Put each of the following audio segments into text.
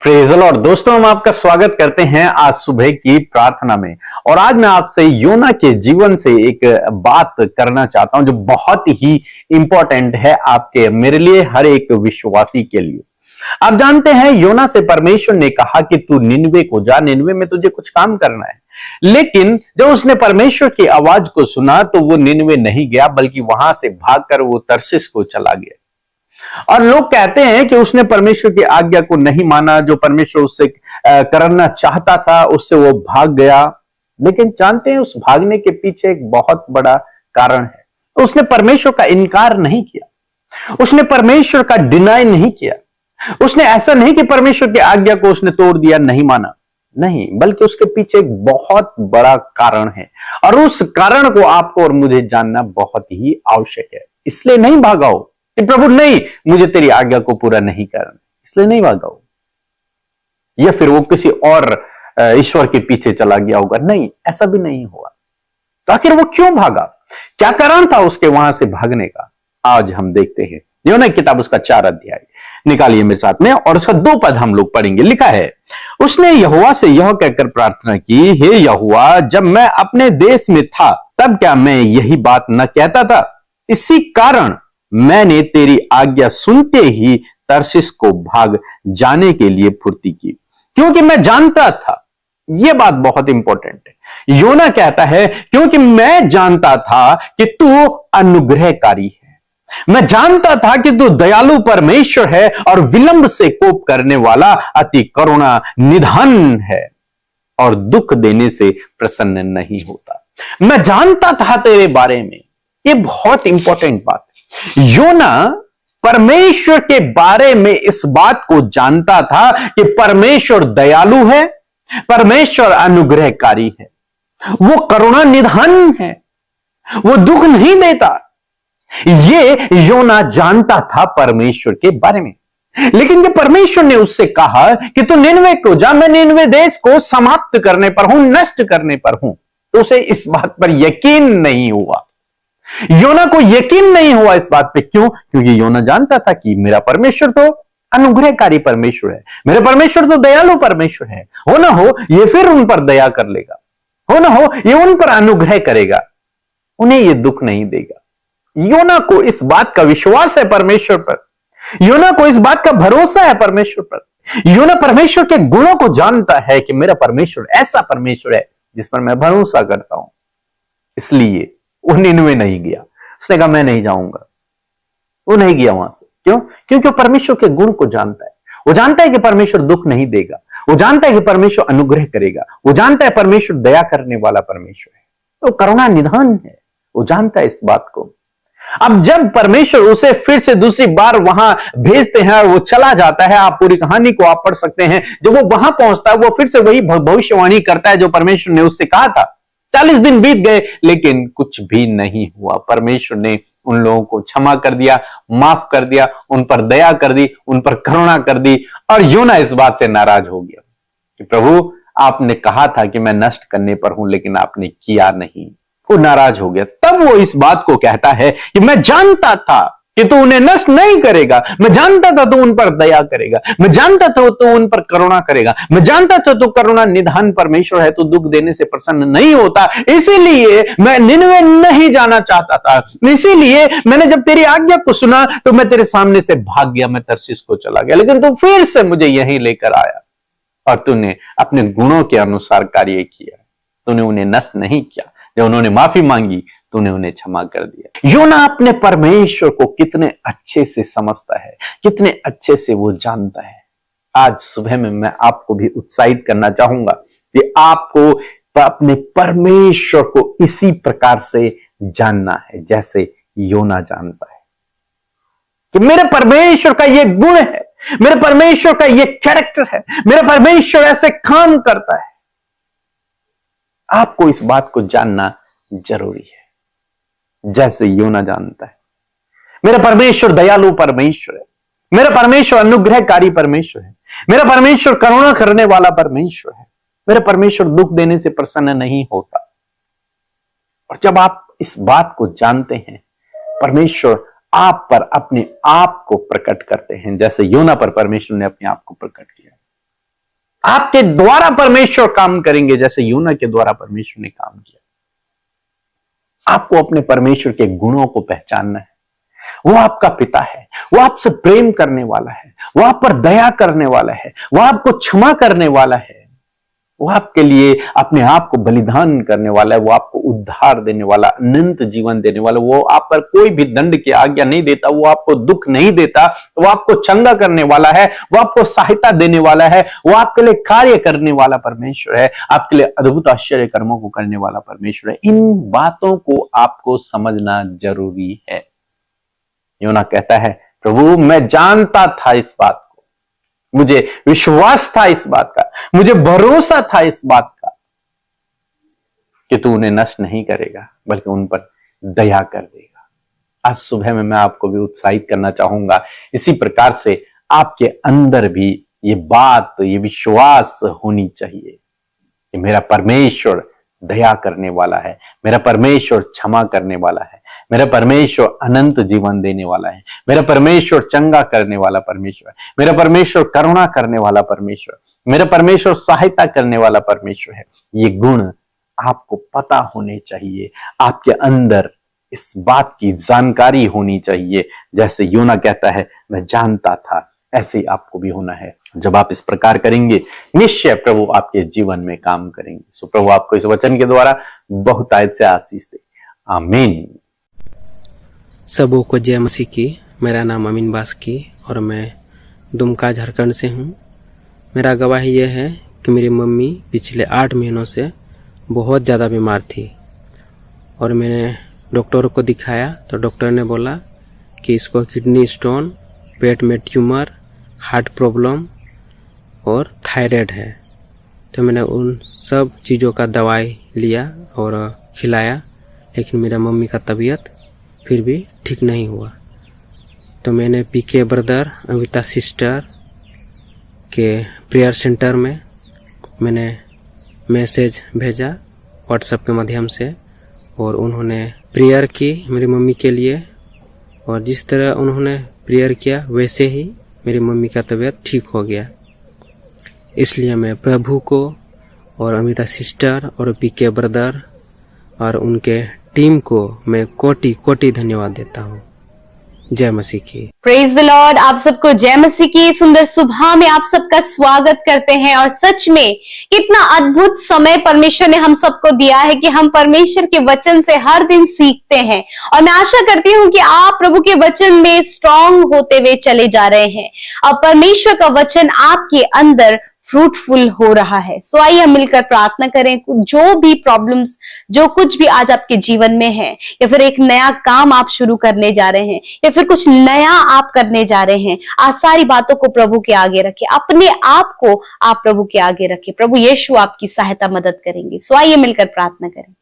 Praise the Lord. दोस्तों, हम आपका स्वागत करते हैं आज सुबह की प्रार्थना में। और आज मैं आपसे योना के जीवन से एक बात करना चाहता हूं जो बहुत ही इंपॉर्टेंट है आपके मेरे लिए, हर एक विश्वासी के लिए। आप जानते हैं योना से परमेश्वर ने कहा कि तू निनवे को जा, निनवे में तुझे कुछ काम करना है। लेकिन जब उसने परमेश्वर की आवाज को सुना तो वो निनवे नहीं गया, बल्कि वहां से भागकर वो तरसीस को चला गया। और लोग कहते हैं कि उसने परमेश्वर की आज्ञा को नहीं माना, जो परमेश्वर उससे करना चाहता था उससे वो भाग गया। लेकिन जानते हैं उस भागने के पीछे एक बहुत बड़ा कारण है। उसने परमेश्वर का इनकार नहीं किया, उसने परमेश्वर का डिनाई नहीं किया। उसने ऐसा नहीं कि परमेश्वर की आज्ञा को उसने तोड़ दिया, नहीं माना, नहीं, बल्कि उसके पीछे एक बहुत बड़ा कारण है। और उस कारण को आपको और मुझे जानना बहुत ही आवश्यक है। इसलिए नहीं भागा हो कि प्रभु नहीं, मुझे तेरी आज्ञा को पूरा नहीं करना, इसलिए नहीं भागा हो, या फिर वो किसी और ईश्वर के पीछे चला गया होगा, नहीं, ऐसा भी नहीं हुआ। तो आखिर वो क्यों भागा, क्या कारण था उसके वहां से भागने का, आज हम देखते हैं। योना की किताब उसका 4 अध्याय निकालिए मेरे साथ में, और उसका 2 पद हम लोग पढ़ेंगे। लिखा है, उसने यहोवा से यह कहकर प्रार्थना की, हे यहोवा, जब मैं अपने देश में था तब क्या मैं यही बात न कहता था? इसी कारण मैंने तेरी आज्ञा सुनते ही तरसीस को भाग जाने के लिए फुर्ती की, क्योंकि मैं जानता था। यह बात बहुत इंपॉर्टेंट है। योना कहता है, क्योंकि मैं जानता था कि तू अनुग्रहकारी है, मैं जानता था कि तू दयालु परमेश्वर है और विलंब से कोप करने वाला, अति करुणा निधान है और दुख देने से प्रसन्न नहीं होता। मैं जानता था तेरे बारे में। यह बहुत इंपॉर्टेंट बात है। योना परमेश्वर के बारे में इस बात को जानता था कि परमेश्वर दयालु है, परमेश्वर अनुग्रहकारी है, वो करुणा निधान है, वो दुख नहीं देता। ये योना जानता था परमेश्वर के बारे में। लेकिन जब परमेश्वर ने उससे कहा कि तू निनवे को जा, मैं निनवे देश को समाप्त करने पर हूं, नष्ट करने पर हूं, तो उसे इस बात पर यकीन नहीं हुआ। योना को यकीन नहीं हुआ इस बात पे। क्यों? क्योंकि योना जानता था कि मेरा परमेश्वर तो अनुग्रहकारी परमेश्वर है, मेरे परमेश्वर तो दयालु परमेश्वर है। हो ना हो ये फिर उन पर दया कर लेगा, हो ना हो ये उन पर अनुग्रह करेगा, उन्हें ये दुख नहीं देगा। योना को इस बात का विश्वास है परमेश्वर पर, योना को इस बात का भरोसा है परमेश्वर पर। योना परमेश्वर के गुणों को जानता है कि मेरा परमेश्वर ऐसा परमेश्वर है जिस पर मैं भरोसा करता हूं। इसलिए वो निनवे नहीं गया। उसने कहा मैं नहीं जाऊंगा, वो नहीं गया वहां से। क्यों? क्योंकि वो परमेश्वर के गुण को जानता है। वो जानता है कि परमेश्वर दुख नहीं देगा, वो जानता है कि परमेश्वर अनुग्रह करेगा, वो जानता है परमेश्वर दया करने वाला परमेश्वर है, तो करुणा निधान है। वो जानता है इस बात को। अब जब परमेश्वर उसे फिर से दूसरी बार वहां भेजते हैं और वो चला जाता है, आप पूरी कहानी को आप पढ़ सकते हैं। जब वो वहां पहुंचता है, वो फिर से वही भविष्यवाणी करता है जो परमेश्वर ने उससे कहा था। 40 दिन बीत गए लेकिन कुछ भी नहीं हुआ। परमेश्वर ने उन लोगों को क्षमा कर दिया, माफ कर दिया, उन पर दया कर दी, उन पर करुणा कर दी। और योना इस बात से नाराज हो गया कि प्रभु, आपने कहा था कि मैं नष्ट करने पर हूं, लेकिन आपने किया नहीं। वो नाराज हो गया। तब वो इस बात को कहता है कि मैं जानता था कि तू उन्हें नष्ट नहीं करेगा, मैं जानता था तू उन पर दया करेगा, मैं जानता था तू उन पर करुणा करेगा, मैं जानता था तू करुणा निधान परमेश्वर है, तू दुख देने से प्रसन्न नहीं होता। इसीलिए मैं निनवे नहीं जाना चाहता था, इसीलिए मैंने जब तेरी आज्ञा को सुना तो मैं तेरे सामने से भाग गया, मैं तरसीस को चला गया। लेकिन तू फिर से मुझे यहीं लेकर आया और तूने अपने गुणों के अनुसार कार्य किया। तूने उन्हें नष्ट नहीं किया, जब उन्होंने माफी मांगी तूने उन्हें क्षमा कर दिया। योना अपने परमेश्वर को कितने अच्छे से समझता है, कितने अच्छे से वो जानता है। आज सुबह में मैं आपको भी उत्साहित करना चाहूंगा कि आपको अपने परमेश्वर को इसी प्रकार से जानना है जैसे योना जानता है कि मेरे परमेश्वर का ये गुण है, मेरे परमेश्वर का ये कैरेक्टर है, मेरा परमेश्वर ऐसे काम करता है। आपको इस बात को जानना जरूरी है जैसे योना जानता है। मेरा परमेश्वर दयालु परमेश्वर है, मेरा परमेश्वर अनुग्रहकारी परमेश्वर है, मेरा परमेश्वर करुणा करने वाला परमेश्वर है, मेरा परमेश्वर दुख देने से प्रसन्न नहीं होता। और जब आप इस बात को जानते हैं, परमेश्वर आप पर अपने आप को प्रकट करते हैं, जैसे योना पर परमेश्वर ने अपने आप को प्रकट किया। आपके द्वारा परमेश्वर काम करेंगे जैसे यूना के द्वारा परमेश्वर ने काम किया। आपको अपने परमेश्वर के गुणों को पहचानना है। वो आपका पिता है, वो आपसे प्रेम करने वाला है, वो आप पर दया करने वाला है, वो आपको क्षमा करने वाला है, वो आपके लिए अपने आप को बलिदान करने वाला है, वो आपको उद्धार देने वाला, अनंत जीवन देने वाला, वो आप पर कोई भी दंड की आज्ञा नहीं देता, वो आपको दुख नहीं देता, वो आपको चंगा करने वाला है, वो आपको सहायता देने वाला है, वो आपके लिए कार्य करने वाला परमेश्वर है, आपके लिए अद्भुत आश्चर्य कर्मों को करने वाला परमेश्वर है। इन बातों को आपको समझना जरूरी है। यूना कहता है, प्रभु मैं जानता था इस बात को, मुझे विश्वास था इस बात का, मुझे भरोसा था इस बात का कि तू उन्हें नष्ट नहीं करेगा बल्कि उन पर दया कर देगा। आज सुबह में मैं आपको भी उत्साहित करना चाहूंगा, इसी प्रकार से आपके अंदर भी ये बात, ये विश्वास होनी चाहिए कि मेरा परमेश्वर दया करने वाला है, मेरा परमेश्वर क्षमा करने वाला है, मेरा परमेश्वर अनंत जीवन देने वाला है, मेरा परमेश्वर चंगा करने वाला परमेश्वर है, मेरा परमेश्वर करुणा करने वाला परमेश्वर, मेरा परमेश्वर सहायता करने वाला परमेश्वर है। ये गुण आपको पता होने चाहिए, आपके अंदर इस बात की जानकारी होनी चाहिए। जैसे यूना कहता है, मैं जानता था, ऐसे ही आपको भी होना है। जब आप इस प्रकार करेंगे, निश्चय प्रभु आपके जीवन में काम करेंगे। सो प्रभु आपको इस वचन के द्वारा बहुतायत से आशीष दे। आमीन। सबों को जय मसीह की। मेरा नाम अमीन बास्की और मैं दुमका झारखंड से हूँ। मेरा गवाही यह है कि मेरी मम्मी पिछले 8 महीनों से बहुत ज़्यादा बीमार थी और मैंने डॉक्टर को दिखाया तो डॉक्टर ने बोला कि इसको किडनी स्टोन, पेट में ट्यूमर, हार्ट प्रॉब्लम और थायराइड है। तो मैंने उन सब चीज़ों का दवाई लिया और खिलाया, लेकिन मेरा मम्मी का तबीयत फिर भी ठीक नहीं हुआ। तो मैंने पीके ब्रदर, अमिता सिस्टर के प्रेयर सेंटर में मैंने मैसेज भेजा व्हाट्सएप के माध्यम से और उन्होंने प्रेयर की मेरी मम्मी के लिए, और जिस तरह उन्होंने प्रेयर किया वैसे ही मेरी मम्मी का तबीयत ठीक हो गया। इसलिए मैं प्रभु को और अमिता सिस्टर और पीके ब्रदर और उनके टीम को मैं कोटि कोटि धन्यवाद देता हूँ। जय मसीह की। Praise the Lord. आप सबको जय मसीह की सुंदर सुबह में आप सबका स्वागत करते हैं। और सच में कितना अद्भुत समय परमेश्वर ने हम सबको दिया है कि हम परमेश्वर के वचन से हर दिन सीखते हैं। और मैं आशा करती हूँ कि आप प्रभु के वचन में स्ट्रांग होते हुए चले जा रहे हैं और परमेश्वर का वचन आपके अंदर फ्रूटफुल हो रहा है। सो आइए हम मिलकर प्रार्थना करें। जो भी प्रॉब्लम्स, जो कुछ भी आज आपके जीवन में है, या फिर एक नया काम आप शुरू करने जा रहे हैं, या फिर कुछ नया आप करने जा रहे हैं, आज सारी बातों को प्रभु के आगे रखें, अपने आप को आप प्रभु के आगे रखें। प्रभु यीशु आपकी सहायता मदद करेंगे। सो आइए मिलकर प्रार्थना करें।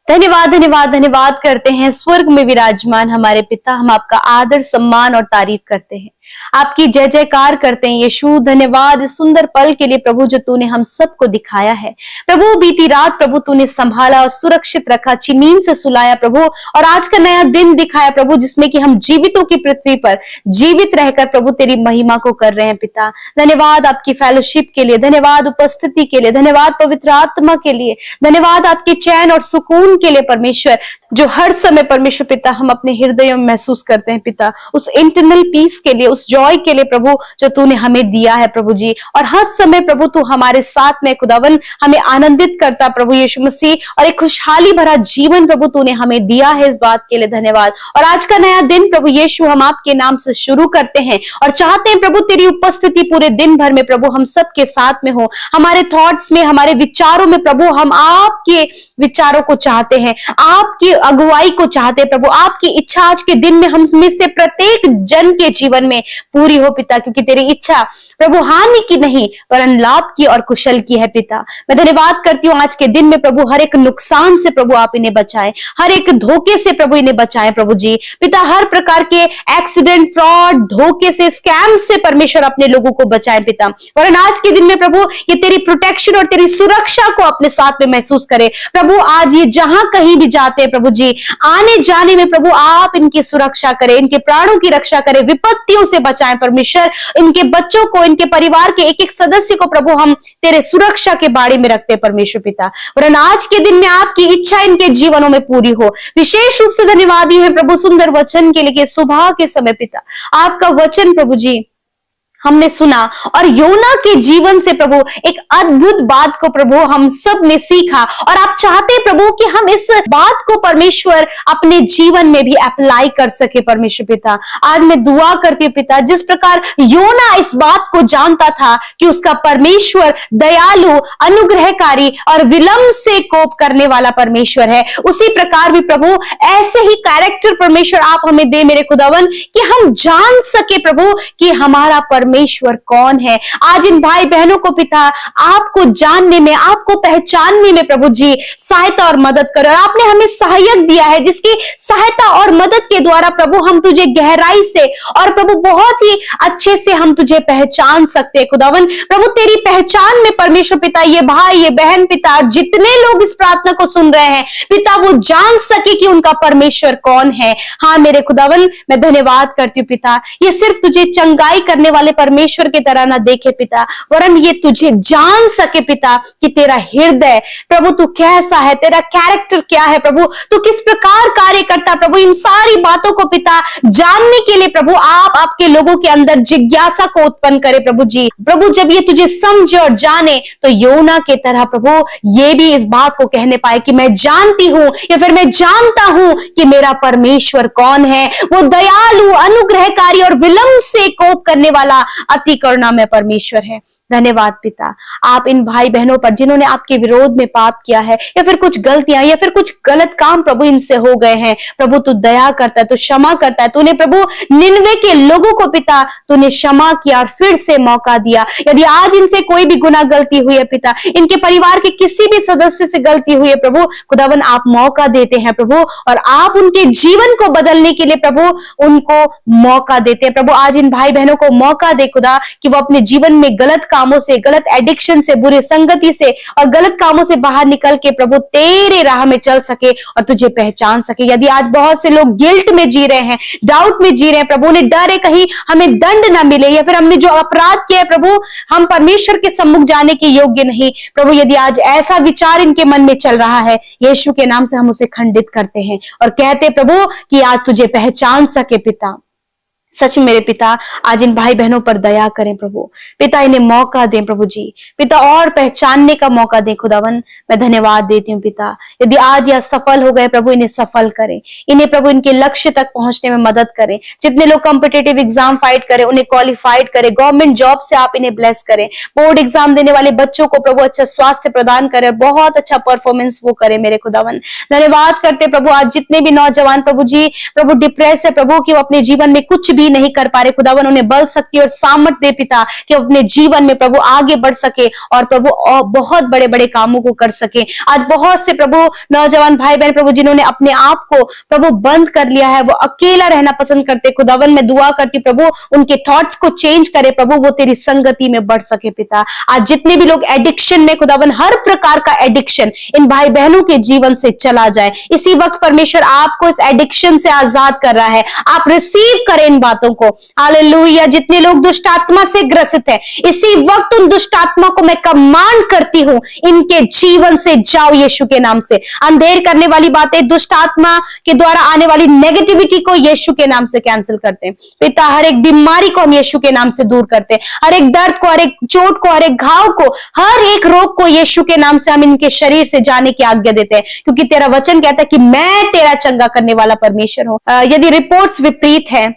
धन्यवाद धन्यवाद धन्यवाद करते हैं स्वर्ग में विराजमान हमारे पिता, हम आपका आदर सम्मान और तारीफ करते हैं, आपकी जय जयकार करते हैं। यीशु धन्यवाद इस सुंदर पल के लिए प्रभु जो तूने हम सबको दिखाया है। प्रभु बीती रात प्रभु तूने संभाला और सुरक्षित रखा, अच्छी नींद से सुलाया प्रभु, और आज का नया दिन दिखाया प्रभु जिसमें कि हम जीवितों की पृथ्वी पर जीवित रहकर प्रभु तेरी महिमा को कर रहे हैं। पिता धन्यवाद आपकी फेलोशिप के लिए, धन्यवाद उपस्थिति के लिए, धन्यवाद पवित्र आत्मा के लिए, धन्यवाद आपके चैन और सुकून के लिए परमेश्वर, जो हर समय परमेश्वर पिता हम अपने हृदयों में महसूस करते हैं पिता, उस इंटरनल पीस के लिए, उस जॉय के लिए प्रभु जो तूने हमें दिया है प्रभु जी। और हर समय प्रभु तू हमारे साथ में खुदावन हमें आनंदित करता प्रभु यीशु मसीह, और एक खुशहाली भरा जीवन प्रभु तूने हमें दिया है, इस बात के लिए धन्यवाद। और आज का नया दिन प्रभु यीशु हम आपके नाम से शुरू करते हैं और चाहते हैं प्रभु तेरी उपस्थिति पूरे दिन भर में प्रभु हम सबके साथ में हो, हमारे थॉट्स में, हमारे विचारों में प्रभु हम आपके विचारों को चाहते हैं, आपकी अगुवाई को चाहते हैं प्रभु। आपकी इच्छा आज के दिन में हम में से प्रत्येक जन के जीवन में पूरी हो पिता, क्योंकि तेरी इच्छा प्रभु हानि की नहीं वरन लाभ की और कुशल की है पिता। मैं धन्यवाद करती हूँ आज के दिन में प्रभु हर एक नुकसान से प्रभु आप इन्हें बचाएं, हर एक धोखे से प्रभु इन्हें बचाएं प्रभु जी। पिता हर प्रकार के एक्सीडेंट, फ्रॉड, धोखे से, स्कैम से परमेश्वर अपने लोगों को बचाएं पिता। वरन आज के दिन में प्रभु ये तेरी प्रोटेक्शन और तेरी सुरक्षा को अपने साथ में महसूस करे प्रभु। आज ये जहां कहीं भी जाते हैं प्रभु प्रभु जी, आने जाने में प्रभु आप इनकी सुरक्षा करें, इनके प्राणों की रक्षा करें, विपत्तियों से बचाएं परमेश्वर। इनके बच्चों को, इनके परिवार के एक एक सदस्य को प्रभु हम तेरे सुरक्षा के बाड़े में रखते हैं परमेश्वर पिता। वरन आज के दिन में आपकी इच्छा इनके जीवनों में पूरी हो। विशेष रूप से धन्यवादी है प्रभु सुंदर वचन के लिए, सुबह के समय पिता आपका वचन प्रभु जी हमने सुना और योना के जीवन से प्रभु एक अद्भुत बात को प्रभु हम सब ने सीखा, और आप चाहते प्रभु कि हम इस बात को परमेश्वर अपने जीवन में भी अप्लाई कर सके परमेश्वर पिता। आज मैं दुआ करती हूँ पिता, जिस प्रकार योना इस बात को जानता था कि उसका परमेश्वर दयालु, अनुग्रहकारी और विलंब से कोप करने वाला परमेश्वर है, उसी प्रकार भी प्रभु ऐसे ही कैरेक्टर परमेश्वर आप हमें दे मेरे खुदावन, कि हम जान सके प्रभु कि हमारा परमेश्वर कौन है। आज इन भाई बहनों को पिता आपको जानने में, आपको पहचानने में प्रभु जी सहायता और मदद करो। और आपने हमें सहायक दिया है जिसकी सहायता और मदद के द्वारा प्रभु हम तुझे गहराई से और प्रभु बहुत ही अच्छे से हम तुझे पहचान सकते हैं खुदावन। प्रभु तेरी पहचान में परमेश्वर पिता ये भाई, ये बहन पिता, और जितने लोग इस प्रार्थना को सुन रहे हैं पिता, वो जान सके कि उनका परमेश्वर कौन है। हाँ मेरे खुदावन, मैं धन्यवाद करती हूँ पिता, ये सिर्फ तुझे चंगाई करने वाले परमेश्वर की तरह ना देखे पिता, वरन ये तुझे जान सके पिता कि तेरा हृदय प्रभु तू कैसा है, तेरा कैरेक्टर क्या है प्रभु, तू किस प्रकार कार्य करता प्रभु। इन सारी बातों को पिता जानने के लिए प्रभु आप आपके लोगों के अंदर जिज्ञासा को उत्पन्न करे प्रभु जी। प्रभु जब ये तुझे समझे और जाने तो योना के तरह प्रभु ये भी इस बात को कहने पाए कि मैं जानती हूं या फिर मैं जानता हूं कि मेरा परमेश्वर कौन है। वो दयालु, अनुग्रहकारी और विलंब से कोप करने वाला अति करुणामय परमेश्वर है। धन्यवाद पिता, आप इन भाई बहनों पर जिन्होंने आपके विरोध में पाप किया है या फिर कुछ गलतियां या फिर कुछ गलत काम प्रभु इनसे हो गए हैं, प्रभु तू दया करता है, तू क्षमा करता है। तूने प्रभु निन्वे के लोगों को पिता तूने क्षमा किया और फिर से मौका दिया। यदि आज इनसे कोई भी गुनाह गलती हुई है पिता, इनके परिवार के किसी भी सदस्य से गलती हुई है प्रभु खुदावन, आप मौका देते हैं प्रभु, और आप उनके जीवन को बदलने के लिए प्रभु उनको मौका देते हैं प्रभु। आज इन भाई बहनों को मौका दे खुदा कि वो अपने जीवन में गलत कामों से, गलत एडिक्शन से, बुरे संगति से और गलत कामों से बाहर निकल के प्रभु तेरे राह में चल सके और तुझे पहचान सके। यदि आज बहुत से लोग गिल्ट में जी रहे हैं, डाउट में जी रहे हैं प्रभु, उन्हें डर है कहीं हमें दंड ना मिले या फिर हमने जो अपराध किया है प्रभु हम परमेश्वर के सम्मुख जाने के योग्य नहीं प्रभु, यदि आज ऐसा विचार इनके मन में चल रहा है, यीशु के नाम से हम उसे खंडित करते हैं और कहते प्रभु कि आज तुझे पहचान सके पिता। सच मेरे पिता आज इन भाई बहनों पर दया करें प्रभु पिता, इन्हें मौका दें प्रभु जी पिता, और पहचानने का मौका दें खुदावन। मैं धन्यवाद देती हूँ पिता, यदि आज यह सफल हो गए प्रभु इन्हें सफल करें, इन्हें प्रभु इनके लक्ष्य तक पहुंचने में मदद करें। जितने लोग कॉम्पिटिटिव एग्जाम फाइट करें उन्हें क्वालिफाइड करें, गवर्नमेंट जॉब से आप इन्हें ब्लेस करें, बोर्ड एग्जाम देने वाले बच्चों को प्रभु अच्छा स्वास्थ्य प्रदान करें, बहुत अच्छा परफॉर्मेंस वो करें मेरे खुदावन। धन्यवाद करते प्रभु आज जितने भी नौजवान प्रभु जी प्रभु डिप्रेस है प्रभु कि वो अपने जीवन में कुछ भी नहीं कर पा रहे खुदावन, उन्हें बल, शक्ति और सामर्थ दे पिता कि अपने जीवन में प्रभु आगे बढ़ सके और प्रभु और बहुत बड़े बड़े कामों को कर सके। आज बहुत से प्रभु नौजवान भाई बहन प्रभु जिन्होंने अपने आप को प्रभु बंद कर लिया है, वो अकेला रहना पसंद करते खुदावन, मैं दुआ करती प्रभु उनके थॉट्स को चेंज करे प्रभु, वो तेरी संगति में बढ़ सके पिता। आज जितने भी लोग एडिक्शन में खुदावन, हर प्रकार का एडिक्शन इन भाई बहनों के जीवन से चला जाए। इसी वक्त परमेश्वर आपको इस एडिक्शन से आजाद कर रहा है, आप रिसीव करें इन बातों को। हालेलुया। जितने लोग दुष्ट आत्मा से ग्रसित है इसी वक्त उन दुष्ट आत्मा को मैं कमांड करती हूं, इनके जीवन से जाओ यीशु के नाम से। अंधेर करने वाली बातें, दुष्ट आत्मा के द्वारा आने वाली नेगेटिविटी को यीशु के नाम से कैंसिल करते हैं पिता। हर एक बीमारी को हम यीशु के नाम से दूर करते हैं, हर एक दर्द को, हर एक चोट को, हर एक घाव को, हर एक रोग को यीशु के नाम से हम इनके शरीर से जाने की आज्ञा देते हैं, क्योंकि तेरा वचन कहता है कि मैं तेरा चंगा करने वाला परमेश्वर हूं। यदि रिपोर्ट्स विपरीत है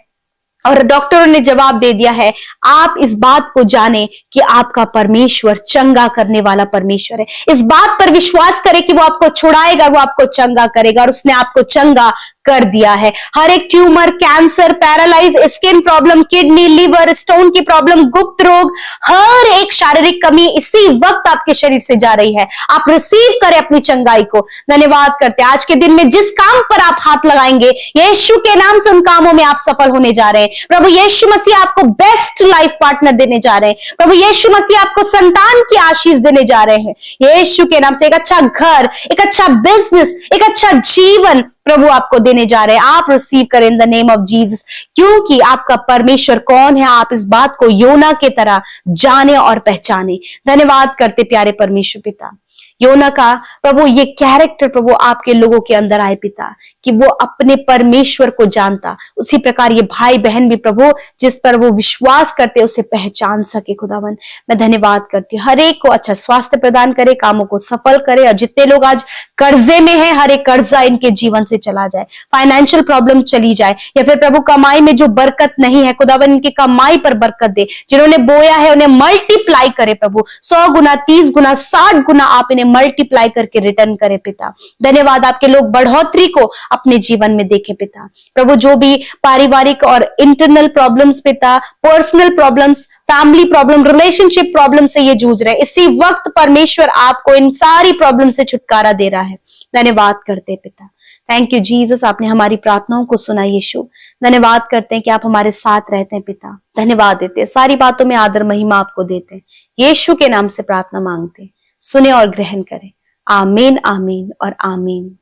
और डॉक्टरों ने जवाब दे दिया है, आप इस बात को जाने कि आपका परमेश्वर चंगा करने वाला परमेश्वर है। इस बात पर विश्वास करें कि वो आपको छुड़ाएगा, वो आपको चंगा करेगा, और उसने आपको चंगा कर दिया है। हर एक tumour, cancer, paralyse, skin problem, kidney, liver, stone की प्रॉब्लम, गुप्त रोग, हर एक शारीरिक कमी इसी वक्त आपके शरीर से जा रही है। आप रिसीव करें अपनी चंगाई को। धन्यवाद करते हैं आज के दिन में जिस काम पर आप हाथ लगाएंगे यीशु के नाम से उन कामों में आप सफल होने जा रहे हैं। प्रभु यीशु मसीह आपको बेस्ट लाइफ पार्टनर देने जा रहे हैं। प्रभु यीशु मसीह आपको संतान की आशीष देने जा रहे हैं यीशु के नाम से। एक अच्छा घर, एक अच्छा बिजनेस, एक अच्छा जीवन प्रभु आपको देने जा रहे हैं। आप रिसीव करें in the name of Jesus, क्योंकि आपका परमेश्वर कौन है आप इस बात को योना के तरह जाने और पहचाने। धन्यवाद करते प्यारे परमेश्वर पिता, योना का प्रभु ये कैरेक्टर प्रभु आपके लोगों के अंदर आए पिता, कि वो अपने परमेश्वर को जानता, उसी प्रकार ये भाई बहन भी प्रभु जिस पर वो विश्वास करते उसे पहचान सके। खुदावन मैं धन्यवाद करती हूँ, हर एक को अच्छा स्वास्थ्य प्रदान करे, कामों को सफल करे, और जितने लोग आज कर्जे में हैं हर एक कर्जा इनके जीवन से चला जाए, फाइनेंशियल प्रॉब्लम चली जाए, या फिर प्रभु कमाई में जो बरकत नहीं है खुदावन इनकी कमाई पर बरकत दे, जिन्होंने बोया है उन्हें मल्टीप्लाई करे प्रभु, 100 गुना 30 गुना 60 गुना आप इन्हें मल्टीप्लाई करके रिटर्न करे पिता। धन्यवाद आपके लोग बढ़ोतरी को अपने जीवन में देखे पिता। प्रभु जो भी पारिवारिक और इंटरनल प्रॉब्लम्स पिता, personal problems, family problem, relationship problem से ये जूझ रहे हैं, इसी वक्त परमेश्वर आपको इन सारी प्रॉब्लम से छुटकारा दे रहा है। धन्यवाद करते पिता, थैंक यू जीसस, आपने हमारी प्रार्थनाओं को सुना यीशु। धन्यवाद करते हैं कि आप हमारे साथ रहते हैं पिता, धन्यवाद देते हैं, सारी बातों में आदर महिमा आपको देते हैं, यीशु के नाम से प्रार्थना मांगते हैं, सुने और ग्रहण करें। आमीन आमीन और आमीन।